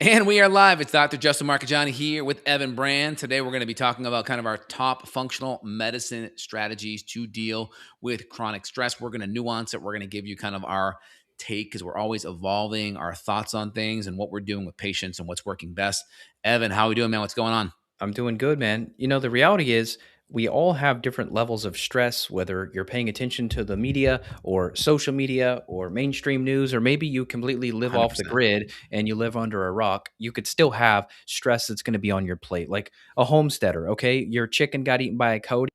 And we are live. It's Dr. Justin Marchegiani here with Evan Brand. Today, we're going to be talking about kind of our top functional medicine strategies to deal with chronic stress. We're going to nuance it. We're going to give you kind of our take because we're always evolving our thoughts on things and what we're doing with patients and what's working best. Evan, how are we doing, man? What's going on? I'm doing good, man. The reality is we all have different levels of stress, whether you're paying attention to the media or social media or mainstream news, or maybe you completely live off the 100%. grid and you live under a rock. You could still have stress that's going to be on your plate, like a homesteader. Okay. Your chicken got eaten by a coyote.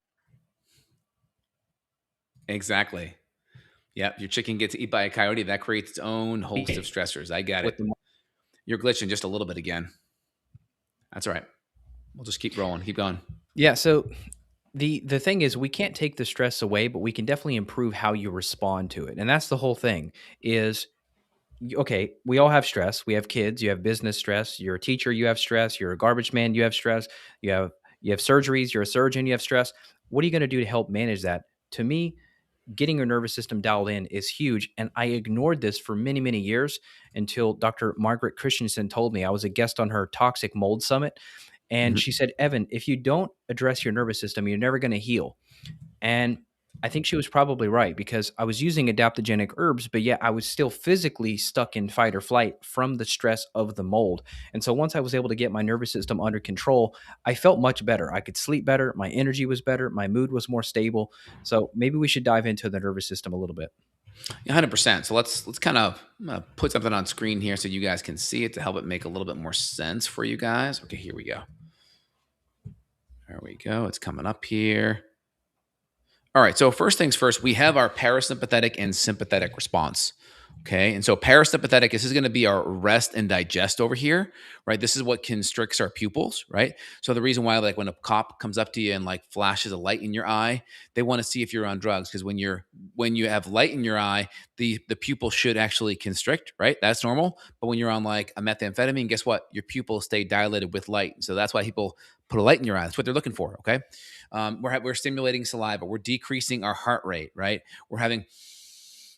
Exactly. Yep. Your chicken gets eaten by a coyote. That creates its own host of stressors. I got it. with the You're glitching just a little bit again. That's all right. We'll just keep rolling. Keep going. Yeah, so the thing is we can't take the stress away, but we can definitely improve how you respond to it. And that's the whole thing is okay, we all have stress. We have kids, you have business stress, you're a teacher, you have stress, you're a garbage man, you have stress, you have you have surgeries, you're a surgeon, you have stress. What are you going to do to help manage that? To me, getting your nervous system dialed in is huge. And I ignored this for many, many years until Dr. Margaret Christensen told me. I was a guest on her Toxic Mold Summit. And Mhm. she said, Evan, if you don't address your nervous system, you're never going to heal. And I think she was probably right because I was using adaptogenic herbs, but yet I was still physically stuck in fight or flight from the stress of the mold. And so once I was able to get my nervous system under control, I felt much better. I could sleep better. My energy was better. My mood was more stable. So maybe we should dive into the nervous system a little bit. 100%. So let's kind of put something on screen here so you guys can see it to help it make a little bit more sense for you guys. Okay, here we go. There we go. It's coming up here. All right. So first things first, we have our parasympathetic and sympathetic response. Okay. And so parasympathetic, this is going to be our rest and digest over here, right? This is what constricts our pupils, right? So the reason why, like when a cop comes up to you and like flashes a light in your eye, they want to see if you're on drugs because when you have light in your eye, the pupil should actually constrict, right? That's normal. But when you're on like a methamphetamine, guess what? Your pupils stay dilated with light. So that's why people put a light in your eye. That's what they're looking for. Okay. We're stimulating saliva. We're decreasing our heart rate, right? We're having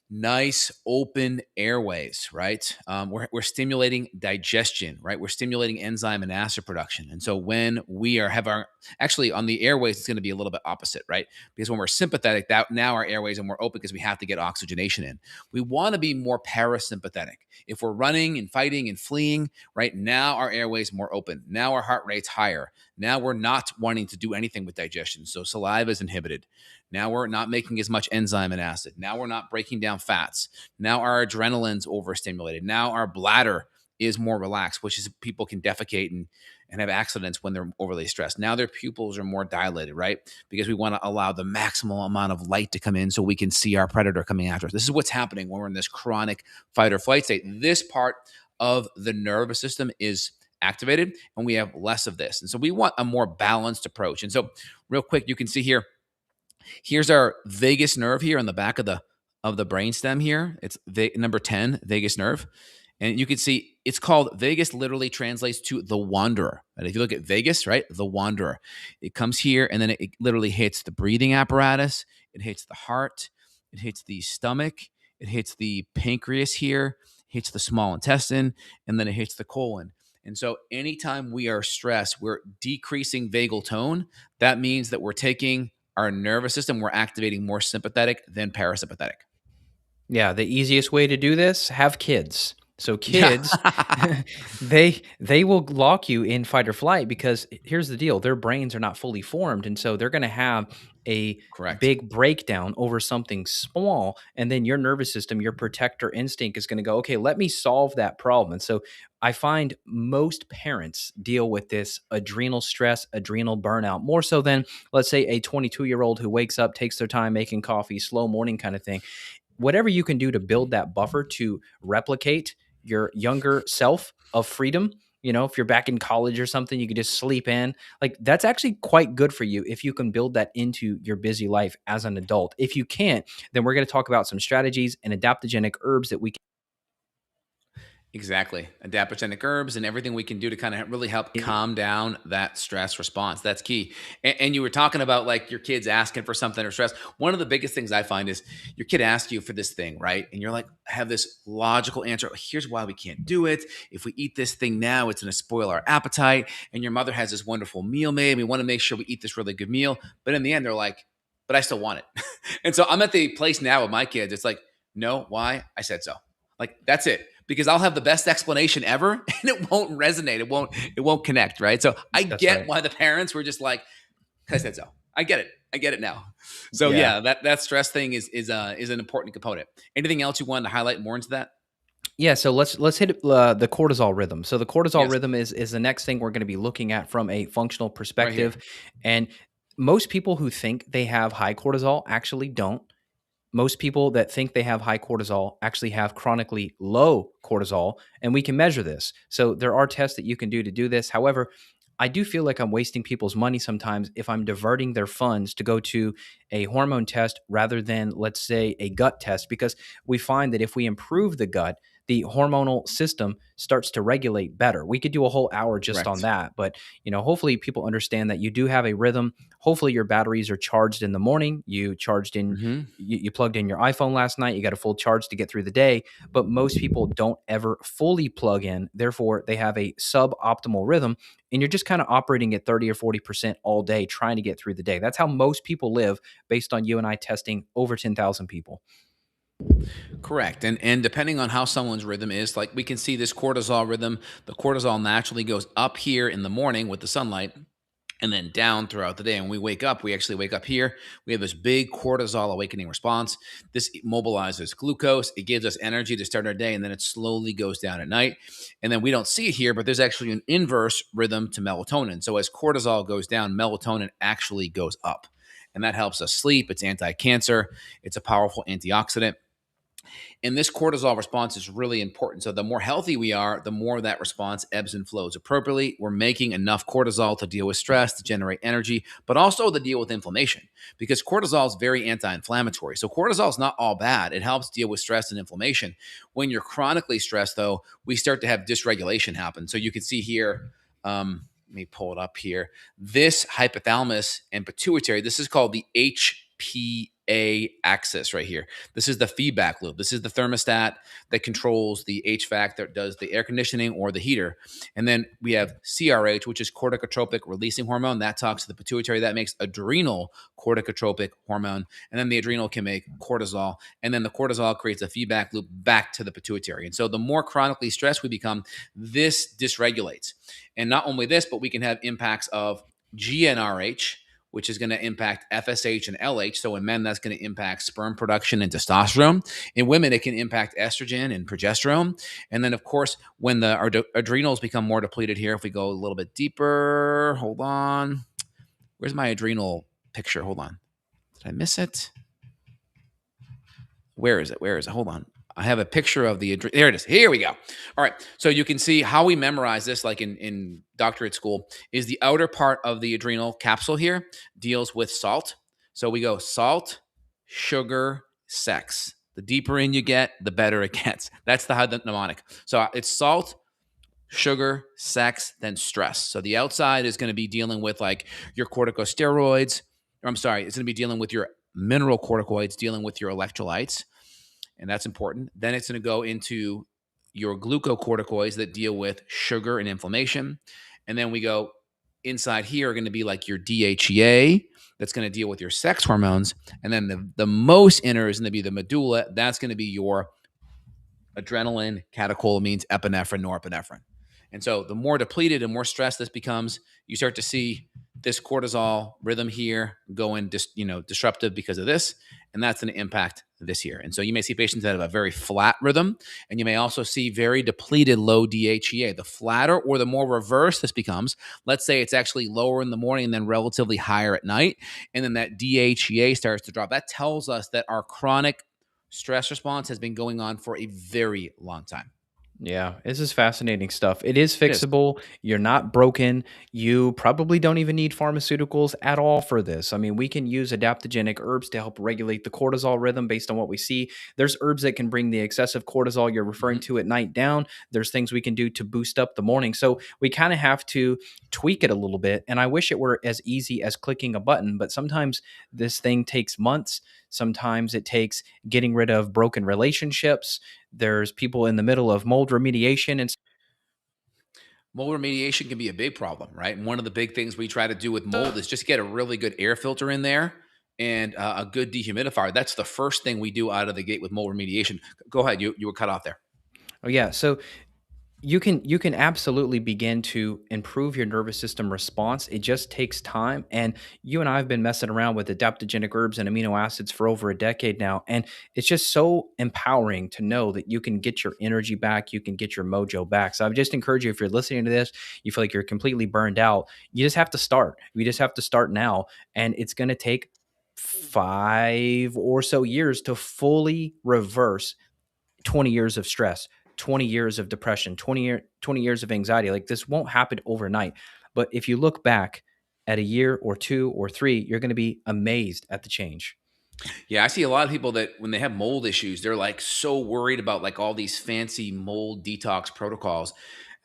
nice open airways, right? We're stimulating digestion, right? We're stimulating enzyme and acid production. And so when we are have our actually on the airways, it's going to be a little bit opposite, right? Because when we're sympathetic, that now our airways are more open because we have to get oxygenation in. We want to be more parasympathetic. If we're running and fighting and fleeing, right now our airways more open. Now our heart rate's higher. Now we're not wanting to do anything with digestion. So saliva is inhibited. Now we're not making as much enzyme and acid. Now we're not breaking down fats. Now our adrenaline's overstimulated. Now our bladder is more relaxed, which is people can defecate and have accidents when they're overly stressed. Now their pupils are more dilated, right? Because we want to allow the maximal amount of light to come in so we can see our predator coming after us. This is what's happening when we're in this chronic fight or flight state. This part of the nervous system is activated and we have less of this. And so we want a more balanced approach. And so real quick, you can see here, here's our vagus nerve here on the back of the brainstem here. It's number 10, vagus nerve. And you can see it's called vagus, literally translates to the wanderer. And if you look at Vegas, right, the wanderer, it comes here and then it literally hits the breathing apparatus, it hits the heart, it hits the stomach, it hits the pancreas here, hits the small intestine, and then it hits the colon. And so anytime we are stressed, we're decreasing vagal tone. That means that we're taking our nervous system, we're activating more sympathetic than parasympathetic. Yeah, the easiest way to do this, have kids. So Yeah. kids, they will lock you in fight or flight because here's the deal, their brains are not fully formed, and so they're going to have a Correct. big breakdown over something small, and then your nervous system, your protector instinct is going to go, okay, let me solve that problem. And so I find most parents deal with this adrenal stress, adrenal burnout more so than, let's say, a 22-year-old who wakes up, takes their time making coffee, slow morning kind of thing. Whatever you can do to build that buffer to replicate your younger self of freedom. If you're back in college or something, you could just sleep in. Like that's actually quite good for you if you can build that into your busy life as an adult. If you can't, then we're going to talk about some strategies and adaptogenic herbs that we can. Exactly. Adaptogenic herbs and everything we can do to kind of really help It- calm down that stress response. That's key. And you were talking about like your kids asking for something or stress. One of the biggest things I find is your kid asks you for this thing, right? And you're like, have this logical answer. Here's why we can't do it. If we eat this thing now, it's going to spoil our appetite. And your mother has this wonderful meal made. We want to make sure we eat this really good meal. But in the end, they're like, but I still want it. And so I'm at the place now with my kids. It's like, no, why? I said so. Like that's it. Because I'll have the best explanation ever and it won't resonate. It won't connect, right? So I That's get right. why the parents were just like, I said so. I get it. I get it now. So Yeah. yeah, that stress thing is an important component. Anything else you wanted to highlight more into that? Yeah, so let's hit the cortisol rhythm. So the cortisol Yes. rhythm is the next thing we're going to be looking at from a functional Right perspective. here. And most people who think they have high cortisol actually don't. Most people that think they have high cortisol actually have chronically low cortisol, and we can measure this. So there are tests that you can do this. However, I do feel like I'm wasting people's money sometimes if I'm diverting their funds to go to a hormone test rather than, let's say, a gut test, because we find that if we improve the gut, the hormonal system starts to regulate better. We could do a whole hour just on Correct. that, but hopefully people understand that you do have a rhythm. Hopefully your batteries are charged in the morning. Hmm. You plugged in your iPhone last night. You got a full charge to get through the day, but most people don't ever fully plug in. Therefore, they have a suboptimal rhythm and you're just kind of operating at 30 or 40% all day trying to get through the day. That's how most people live based on you and I testing over 10,000 people. Correct. And depending on how someone's rhythm is, like we can see this cortisol rhythm, the cortisol naturally goes up here in the morning with the sunlight and then down throughout the day. And when we wake up, we actually wake up here. We have this big cortisol awakening response. This mobilizes glucose. It gives us energy to start our day, and then it slowly goes down at night. And then we don't see it here, but there's actually an inverse rhythm to melatonin. So as cortisol goes down, melatonin actually goes up. And that helps us sleep. It's anti-cancer. It's a powerful antioxidant. And this cortisol response is really important. So the more healthy we are, the more that response ebbs and flows appropriately. We're making enough cortisol to deal with stress, to generate energy, but also to deal with inflammation because cortisol is very anti-inflammatory. So cortisol is not all bad. It helps deal with stress and inflammation. When you're chronically stressed, though, we start to have dysregulation happen. So you can see here, let me pull it up here. This hypothalamus and pituitary, this is called the HPA axis right here. This is the feedback loop. This is the thermostat that controls the HVAC that does the air conditioning or the heater. And then we have CRH, which is corticotropic releasing hormone. That talks to the pituitary. That makes adrenal corticotropic hormone. And then the adrenal can make cortisol. And then the cortisol creates a feedback loop back to the pituitary. And so the more chronically stressed we become, this dysregulates. And not only this, but we can have impacts of GnRH, which is going to impact FSH and LH. So in men, that's going to impact sperm production and testosterone. In women, it can impact estrogen and progesterone. And then, of course, when our adrenals become more depleted here, if we go a little bit deeper, hold on. Where's my adrenal picture? Hold on. Did I miss it? Where is it? Where is it? Hold on. I have a picture of the there it is. Here we go. All right. So you can see how we memorize this, like in doctorate school, is the outer part of the adrenal capsule here deals with salt. So we go salt, sugar, sex. The deeper in you get, the better it gets. That's the mnemonic. So it's salt, sugar, sex, then stress. So the outside is going to be dealing with like your corticosteroids. Or I'm sorry, it's going to be dealing with your mineral corticoids, dealing with your electrolytes, and that's important. Then it's going to go into your glucocorticoids that deal with sugar and inflammation. And then we go inside here are going to be like your DHEA that's going to deal with your sex hormones. And then the most inner is going to be the medulla. That's going to be your adrenaline, catecholamines, epinephrine, norepinephrine. And so the more depleted and more stressed this becomes, you start to see this cortisol rhythm here going disruptive because of this, and that's going to impact this here. And so you may see patients that have a very flat rhythm, and you may also see very depleted low DHEA. The flatter or the more reverse this becomes, let's say it's actually lower in the morning and then relatively higher at night, and then that DHEA starts to drop. That tells us that our chronic stress response has been going on for a very long time. Yeah, this is fascinating stuff. It is It is. fixable. You're not broken. You probably don't even need pharmaceuticals at all for this. I mean, we can use adaptogenic herbs to help regulate the cortisol rhythm based on what we see. There's herbs that can bring the excessive cortisol you're referring Mhm. to at night down. There's things we can do to boost up the morning. So we kind of have to tweak it a little bit. And I wish it were as easy as clicking a button, but sometimes this thing takes months. Sometimes it takes getting rid of broken relationships. There's people in the middle of mold remediation and Mold remediation can be a big problem, right? And one of the big things we try to do with mold is just get a really good air filter in there and a good dehumidifier. That's the first thing we do out of the gate with mold remediation. Go ahead. You were cut off there. oh yeah, so you can absolutely begin to improve your nervous system response. It just takes time. And you and I have been messing around with adaptogenic herbs and amino acids for over a decade now. And it's just so empowering to know that you can get your energy back, you can get your mojo back. So I would just encourage you, if you're listening to this, you feel like you're completely burned out, you just have to start. You just have to start now. And it's going to take 5 or so years to fully reverse 20 years of stress, 20 years of depression, 20 years of anxiety. Like, this won't happen overnight. But if you look back at a year or two or three, you're going to be amazed at the change. Yeah, I see a lot of people that when they have mold issues, they're like so worried about like all these fancy mold detox protocols.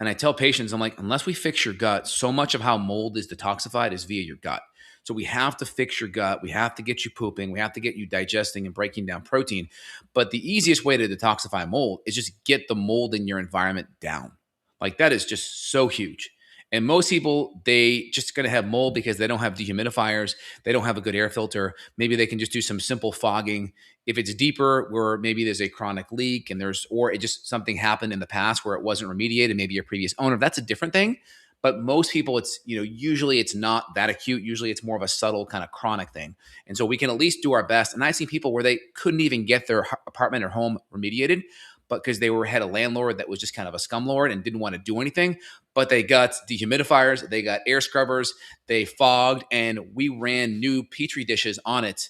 And I tell patients, I'm like, unless we fix your gut, so much of how mold is detoxified is via your gut. So we have to fix your gut. We have to get you pooping. We have to get you digesting and breaking down protein. But the easiest way to detoxify mold is just get the mold in your environment down. Like that is just so huge. And most people, they just going to have mold because they don't have dehumidifiers. They don't have a good air filter. Maybe they can just do some simple fogging. If it's deeper, where maybe there's a chronic leak and or it just something happened in the past where it wasn't remediated, maybe your previous owner, that's a different thing. But most people, usually it's not that acute. Usually it's more of a subtle kind of chronic thing. And so we can at least do our best. And I've seen people where they couldn't even get their apartment or home remediated, but because had a landlord that was just kind of a scumlord and didn't want to do anything, but they got dehumidifiers, they got air scrubbers, they fogged, and we ran new petri dishes on it,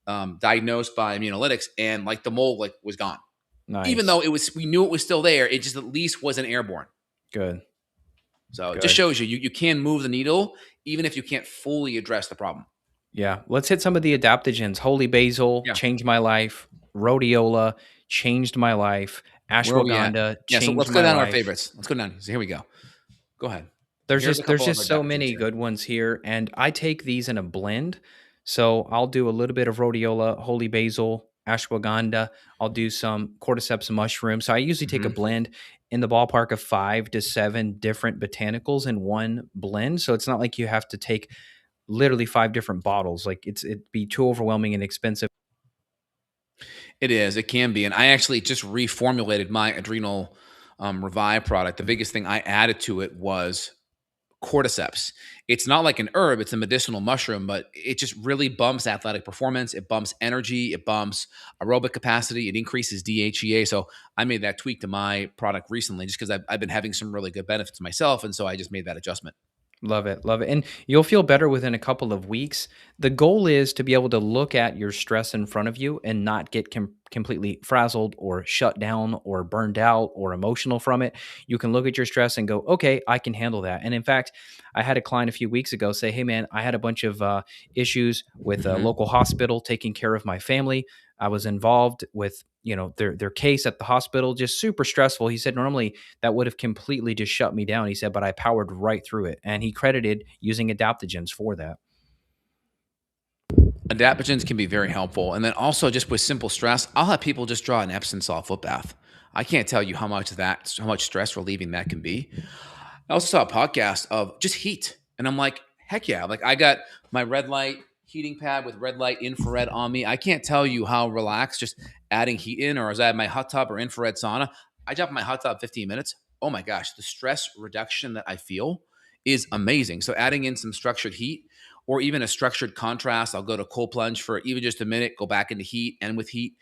diagnosed by immunolytics, and like the mold like was gone. Even Nice. though we knew it was still there, it just at least wasn't airborne. Good. So it just Good. shows you can move the needle even if you can't fully address the problem. Yeah. Let's hit some of the adaptogens. Holy basil Yeah. changed my life. Rhodiola changed my life. Where are we at? Ashwagandha Yeah. So changed let's go my down to our life. favorites. Let's go down. So here we go. Go ahead. There's Here's a just there's couple of our just so adaptogens many here. good ones here, and I take these in a blend. So I'll do a little bit of rhodiola, holy basil, ashwagandha. I'll do some cordyceps mushrooms. So I usually take a Mhm. blend in the ballpark of 5 to 7 different botanicals in one blend. So it's not like you have to take literally 5 different bottles. Like, it'd be too overwhelming and expensive. It is. It can be. And I actually just reformulated my Adrenal Revive product. The biggest thing I added to it was cordyceps. It's not like an herb, it's a medicinal mushroom, but it just really bumps athletic performance. It bumps energy. It bumps aerobic capacity. It increases DHEA. So I made that tweak to my product recently just because I've been having some really good benefits myself. And so I just made that adjustment. Love it. Love it. And you'll feel better within a couple of weeks. The goal is to be able to look at your stress in front of you and not get completely frazzled or shut down or burned out or emotional from it. You can look at your stress and go, okay, I can handle that. And in fact, I had a client a few weeks ago say, hey, man, I had a bunch of issues with a Mhm. local hospital taking care of my family. I was involved with, their case at the hospital, just super stressful. He said, normally that would have completely just shut me down. He said, but I powered right through it. And he credited using adaptogens for that. Adaptogens can be very helpful. And then also just with simple stress, I'll have people just draw an Epsom salt foot bath. I can't tell you how much stress relieving that can be. I also saw a podcast of just heat. And I'm like, heck yeah. Like I got my red light heating pad with red light infrared on me. I can't tell you how relaxed just adding heat in, or as I have my hot tub or infrared sauna, I jump in my hot tub 15 minutes. Oh my gosh, the stress reduction that I feel is amazing. So adding in some structured heat or even a structured contrast, I'll go to cold plunge for even just a minute, go back into heat and with heat.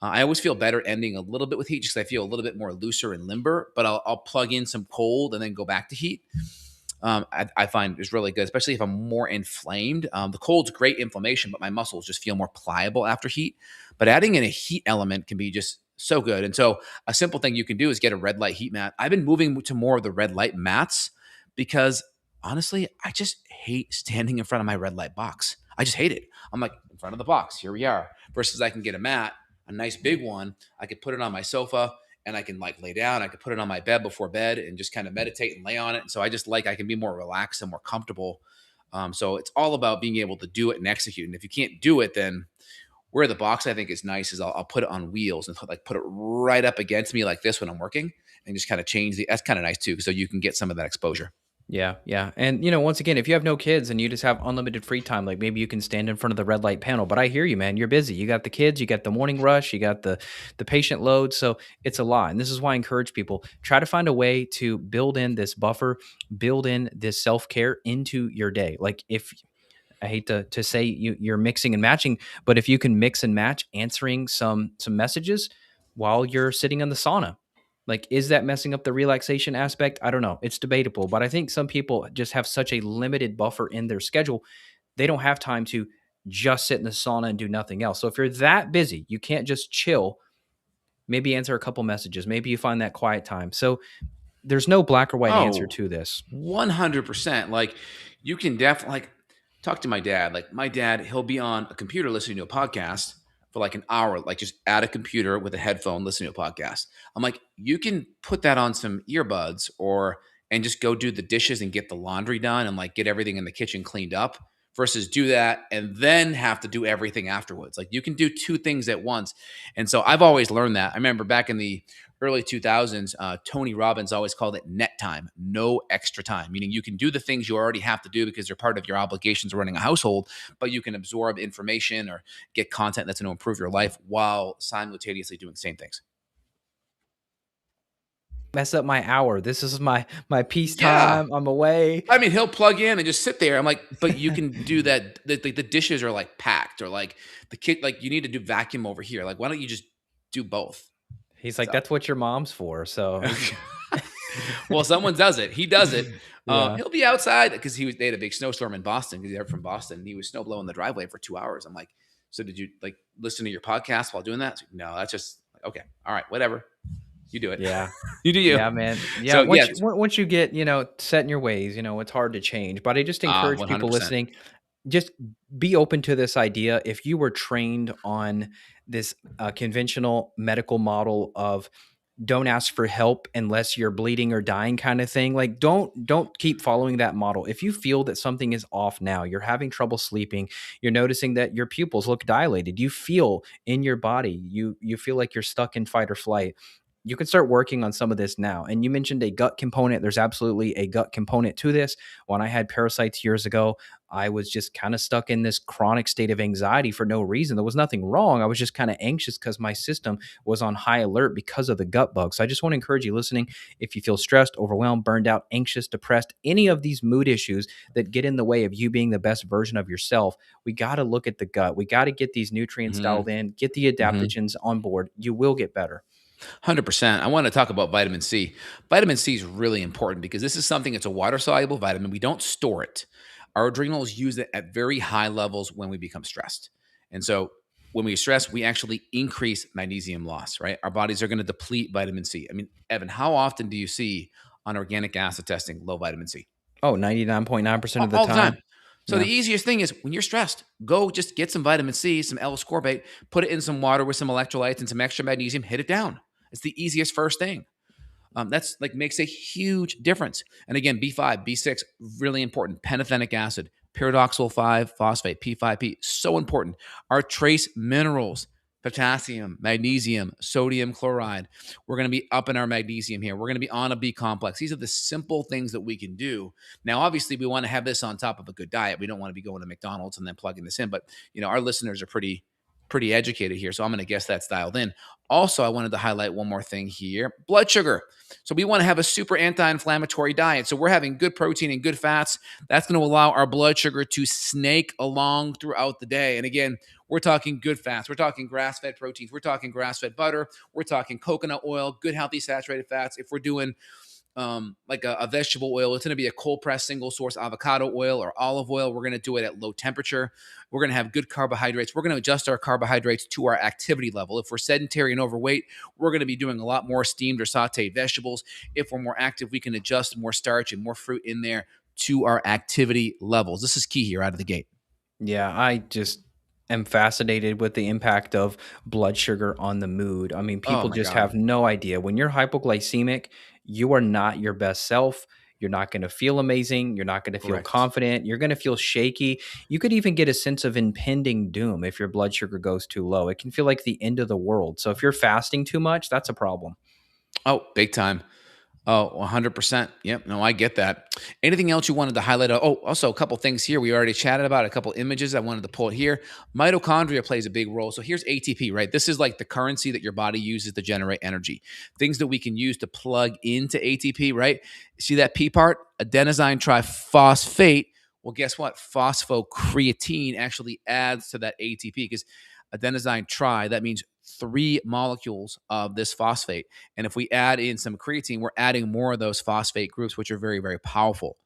I always feel better ending a little bit with heat just because I feel a little bit more looser and limber, but I'll plug in some cold and then go back to heat. I find is really good, especially if I'm more inflamed. The cold's great inflammation, but my muscles just feel more pliable after heat. But adding in a heat element can be just So good. And so a simple thing you can do is get a red light heat mat. I've been moving to more of the red light mats because honestly, I just hate standing in front of my red light box. I just hate it. I'm like, in front of the box, here we are. Versus I can get a mat, a nice big one. I could put it on my sofa and I can like lay down. I could put it on my bed before bed and just kind of meditate and lay on it. And so I just like, I can be more relaxed and more comfortable. So it's all about being able to do it and execute. And if you can't do it, then where the box I think is nice is I'll put it on wheels and like put it right up against me like this when I'm working and just kind of change the. That's kind of nice too, so you can get some of that exposure. Yeah, yeah. And once again, if you have no kids and you just have unlimited free time, like maybe you can stand in front of the red light panel. But I hear you, man. You're busy. You got the kids, you got the morning rush, you got the patient load. So it's a lot. And this is why I encourage people try to find a way to build in this buffer, build in this self-care into your day. Like if I hate to say you're mixing and matching, but if you can mix and match answering some messages while you're sitting in the sauna, like is that messing up the relaxation aspect? I don't know. It's debatable, but I think some people just have such a limited buffer in their schedule. They don't have time to just sit in the sauna and do nothing else. So if you're that busy, you can't just chill, maybe answer a couple messages. Maybe you find that quiet time. So there's no black or white answer Oh, to this. 100%. Like you can definitely like talk to my dad. Like my dad, he'll be on a computer listening to a podcast for like an hour, like just at a computer with a headphone listening to a podcast. I'm like, you can put that on some earbuds or and just go do the dishes and get the laundry done and like get everything in the kitchen cleaned up versus do that and then have to do everything afterwards. Like you can do two things at once. And so I've always learned that. I remember back in the early 2000s, Tony Robbins always called it net time, no extra time, meaning you can do the things you already have to do because they're part of your obligations running a household, but you can absorb information or get content that's going to improve your life while simultaneously doing the same things. Mess up my hour. This is my peace Yeah. time. I'm away. I mean, he'll plug in and just sit there. I'm like, but you can do that. The dishes are like packed or like the kid, like you need to do vacuum over here. Like, why don't you just do both? He's like, So "That's what your mom's for." So he's well, someone does it. He does it. yeah. He'll be outside because they had a big snowstorm in Boston because they're from Boston. And he was snow blowing the driveway for 2 hours. I'm like, so did you like listen to your podcast while doing that? Like, no, that's just okay. All right, whatever. You do it. Yeah. You do you. Yeah, man. Yeah, So yeah, once you get, set in your ways, it's hard to change. But I just encourage people 100%. listening, just be open to this idea. If you were trained on this conventional medical model of don't ask for help unless you're bleeding or dying kind of thing, like don't keep following that model. If you feel that something is off now, you're having trouble sleeping, you're noticing that your pupils look dilated, you feel in your body, you feel like you're stuck in fight or flight, you can start working on some of this now. And you mentioned a gut component. There's absolutely a gut component to this. When I had parasites years ago, I was just kind of stuck in this chronic state of anxiety for no reason. There was nothing wrong. I was just kind of anxious because my system was on high alert because of the gut bug. So I just want to encourage you listening, if you feel stressed, overwhelmed, burned out, anxious, depressed, any of these mood issues that get in the way of you being the best version of yourself, we got to look at the gut. We got to get these nutrients Hmm. dialed in, get the Hmm. adaptogens on board. You will get better. 100%. I want to talk about vitamin C. Vitamin C is really important because this is something, it's a water soluble vitamin. We don't store it. Our adrenals use it at very high levels when we become stressed. And so when we stress, we actually increase magnesium loss, right? Our bodies are going to deplete vitamin C. I mean, Evan, how often do you see on organic acid testing low vitamin C? Oh, 99.9% of the All the time. time. So the Yeah. easiest thing is when you're stressed, go just get some vitamin C, some L-ascorbate, put it in some water with some electrolytes and some extra magnesium, hit it down. It's the easiest first thing. That's like makes a huge difference. And again, B5, B6, really important. Pantothenic acid, pyridoxal 5 phosphate, P5P, so important. Our trace minerals, potassium, magnesium, sodium chloride. We're going to be up in our magnesium here. We're going to be on a B complex. These are the simple things that we can do. Now, obviously, we want to have this on top of a good diet. We don't want to be going to McDonald's and then plugging this in. But our listeners are pretty educated here, so I'm going to guess that's dialed in. Also, I wanted to highlight one more thing here: blood sugar. So we want to have a super anti-inflammatory diet. So we're having good protein and good fats. That's going to allow our blood sugar to snake along throughout the day. And again, we're talking good fats. We're talking grass-fed proteins. We're talking grass-fed butter. We're talking coconut oil, good healthy saturated fats. If we're doing like a vegetable oil. It's going to be a cold pressed single source avocado oil or olive oil. We're going to do it at low temperature. We're going to have good carbohydrates. We're going to adjust our carbohydrates to our activity level. If we're sedentary and overweight, we're going to be doing a lot more steamed or sauteed vegetables. If we're more active, we can adjust more starch and more fruit in there to our activity levels. This is key here out of the gate. Yeah, I just am fascinated with the impact of blood sugar on the mood. I mean, Oh people my just God. have no idea. When you're hypoglycemic, you are not your best self. You're not going to feel amazing. You're not going to feel Correct. confident. You're going to feel shaky. You could even get a sense of impending doom if your blood sugar goes too low. It can feel like the end of the world. So if you're fasting too much, that's a problem. Oh, big time. Oh, 100%. Yep. No, I get that. Anything else you wanted to highlight? Oh, also a couple things here. We already chatted about a couple images I wanted to pull here. Mitochondria plays a big role. So here's ATP, right? This is like the currency that your body uses to generate energy. Things that we can use to plug into ATP, right? See that P part? Adenosine triphosphate. Well, guess what? Phosphocreatine actually adds to that ATP because adenosine tri, that means three molecules of this phosphate. And if we add in some creatine, we're adding more of those phosphate groups, which are very, very powerful.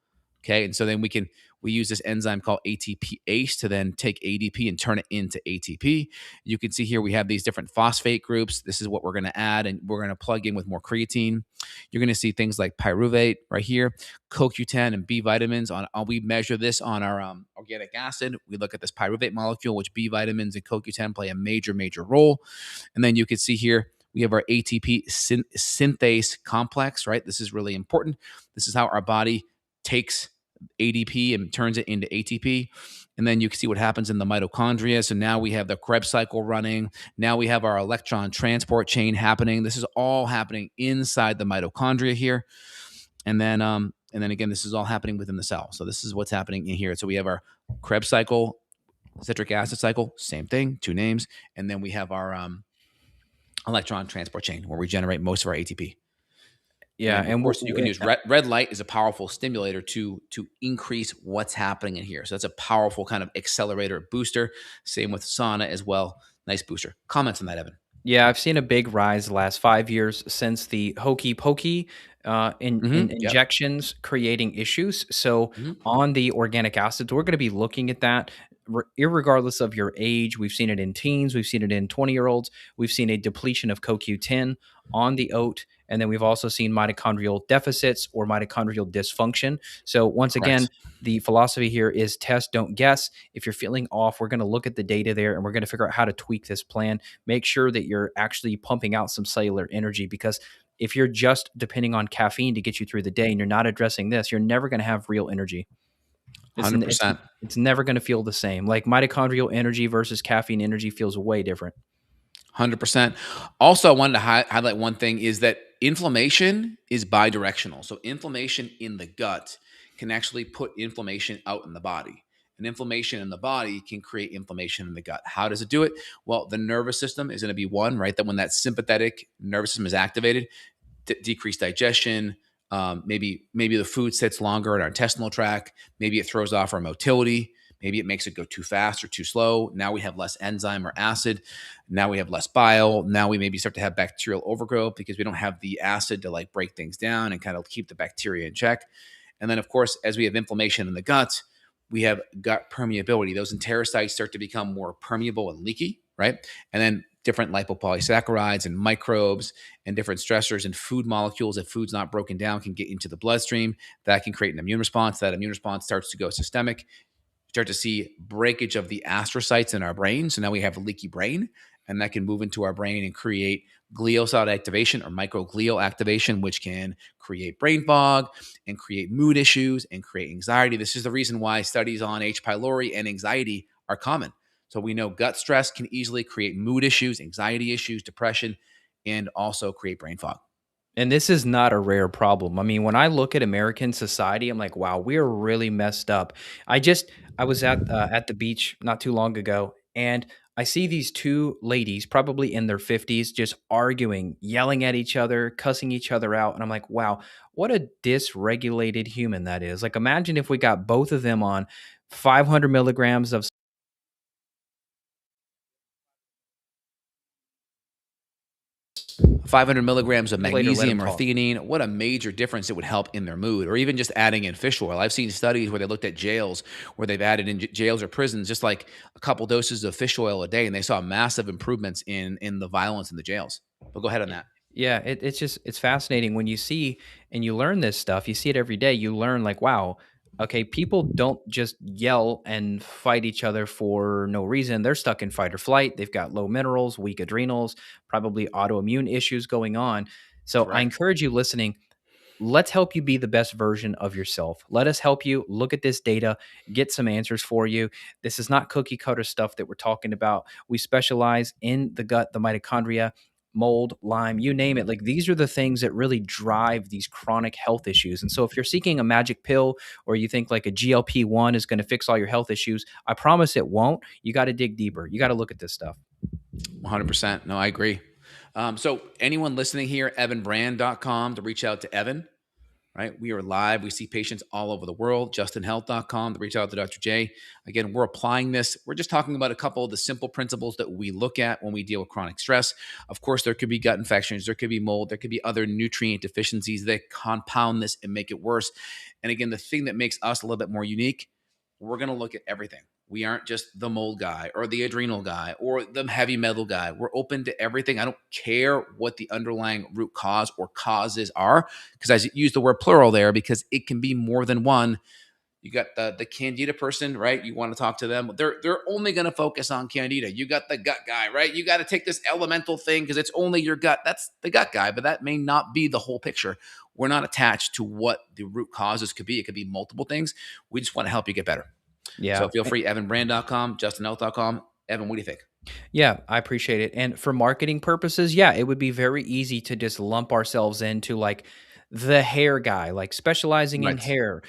Okay. And so then we use this enzyme called ATPase to then take ADP and turn it into ATP. You can see here we have these different phosphate groups. This is what we're going to add, and we're going to plug in with more creatine. You're going to see things like pyruvate right here, CoQ10 and B vitamins. We measure this on our organic acid. We look at this pyruvate molecule, which B vitamins and CoQ10 play a major, major role. And then you can see here we have our ATP synthase complex, right? This is really important. This is how our body takes ADP and turns it into ATP. And then you can see what happens in the mitochondria. So now we have the Krebs cycle running. Now we have our electron transport chain happening. This is all happening inside the mitochondria here. And then again, this is all happening within the cell. So this is what's happening in here. So we have our Krebs cycle, citric acid cycle, same thing, two names. And then we have our electron transport chain where we generate most of our ATP. And Yeah. then, of course, you can use red light as a powerful stimulator to increase what's happening in here. So that's a powerful kind of accelerator booster. Same with sauna as well. Nice booster. Comments on that, Evan? Yeah, I've seen a big rise the last 5 years since the hokey pokey in Yep. injections creating issues. So Hmm. on the organic acids, we're going to be looking at that irregardless of your age. We've seen it in teens, we've seen it in 20-year-olds. We've seen a depletion of CoQ10 on the oat, and then we've also seen mitochondrial deficits or mitochondrial dysfunction. So once again, Correct. the philosophy here is test, don't guess. If you're feeling off, we're going to look at the data there and we're going to figure out how to tweak this plan. Make sure that you're actually pumping out some cellular energy, because if you're just depending on caffeine to get you through the day and you're not addressing this, you're never going to have real energy. It's n- it's 100%. it's never going to feel the same. Like mitochondrial energy versus caffeine energy feels way different. 100%. Also, I wanted to highlight one thing is that inflammation is bidirectional. So, inflammation in the gut can actually put inflammation out in the body. And inflammation in the body can create inflammation in the gut. How does it do it? Well, the nervous system is going to be one, right? That when that sympathetic nervous system is activated, decreased digestion. Maybe the food sits longer in our intestinal tract. Maybe it throws off our motility. Maybe it makes it go too fast or too slow. Now we have less enzyme or acid. Now we have less bile. Now we maybe start to have bacterial overgrowth because we don't have the acid to like break things down and kind of keep the bacteria in check. And then, of course, as we have inflammation in the gut, we have gut permeability. Those enterocytes start to become more permeable and leaky, right? And then different lipopolysaccharides and microbes and different stressors and food molecules, if food's not broken down, can get into the bloodstream. That can create an immune response. That immune response starts to go systemic. Start to see breakage of the astrocytes in our brain. So now we have a leaky brain, and that can move into our brain and create glial cell activation or microglial activation, which can create brain fog and create mood issues and create anxiety. This is the reason why studies on H. pylori and anxiety are common. So we know gut stress can easily create mood issues, anxiety issues, depression, and also create brain fog. And this is not a rare problem. I mean, when I look at American society, I'm like, wow, we're really messed up. I was at the beach not too long ago, and I see these two ladies, probably in their 50s, just arguing, yelling at each other, cussing each other out, and I'm like, wow, what a dysregulated human that is. Like, imagine if we got both of them on 500 milligrams of 500 milligrams of Later, let him magnesium or talk. theanine, what a major difference it would help in their mood, or even just adding in fish oil. I've seen studies where they looked at jails, where they've added in jails or prisons just like a couple doses of fish oil a day, and they saw massive improvements in the violence in the jails. But go ahead on that. Yeah, it's just it's fascinating when you see and you learn this stuff. You see it every day. You learn like, wow, okay, people don't just yell and fight each other for no reason. They're stuck in fight or flight. They've got low minerals, weak adrenals, probably autoimmune issues going on. So I Correct. encourage you listening, let's help you be the best version of yourself. Let us help you look at this data, get some answers for you. This is not cookie cutter stuff that we're talking about. We specialize in the gut, the mitochondria, mold, Lyme, you name it. Like these are the things that really drive these chronic health issues. And so if you're seeking a magic pill or you think like a GLP-1 is going to fix all your health issues, I promise it won't. You got to dig deeper. You got to look at this stuff. 100%. No, I agree. So anyone listening here, evanbrand.com to reach out to Evan, right? We are live. We see patients all over the world. justinhealth.com to reach out to Dr. J. Again, we're applying this. We're just talking about a couple of the simple principles that we look at when we deal with chronic stress. Of course, there could be gut infections, there could be mold, there could be other nutrient deficiencies that compound this and make it worse. And again, the thing that makes us a little bit more unique, we're going to look at everything. We aren't just the mold guy or the adrenal guy or the heavy metal guy. We're open to everything. I don't care what the underlying root cause or causes are, because I use the word plural there because it can be more than one. You got the candida person, right? You want to talk to them. They're only going to focus on candida. You got the gut guy, right? You got to take this elemental thing because it's only your gut. That's the gut guy, but that may not be the whole picture. We're not attached to what the root causes could be. It could be multiple things. We just want to help you get better. So Yeah. feel free, evanbrand.com, justinhealth.com. Evan, what do you think? Yeah, I appreciate it. And for marketing purposes, yeah, it would be very easy to just lump ourselves into like the hair guy, like specializing in Right. hair.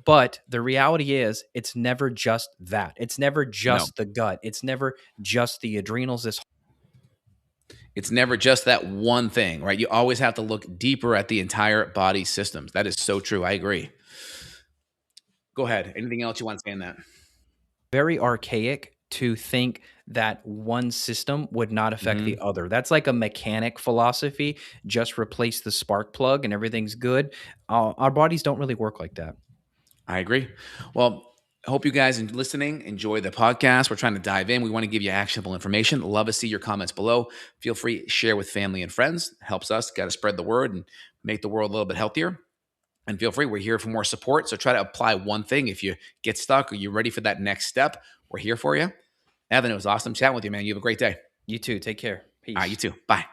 But the reality is, it's never just that. It's never No, just the gut. It's never just the adrenals. This it's never just that one thing, right? You always have to look deeper at the entire body systems. That is so true. I agree. Go ahead. Anything else you want to say on that? very archaic to think that one system would not affect the Mhm. other. That's like a mechanic philosophy. Just replace the spark plug and everything's good. Our bodies don't really work like that. I agree. Well, I hope you guys listening enjoy the podcast. We're trying to dive in. We want to give you actionable information. Love to see your comments below. Feel free share with family and friends. It helps us. Got to spread the word and make the world a little bit healthier. And feel free. We're here for more support. So try to apply one thing. If you get stuck or you're ready for that next step, we're here for you. Evan, it was awesome chatting with you, man. You have a great day. You too. Take care. All right, you Peace. too. Bye.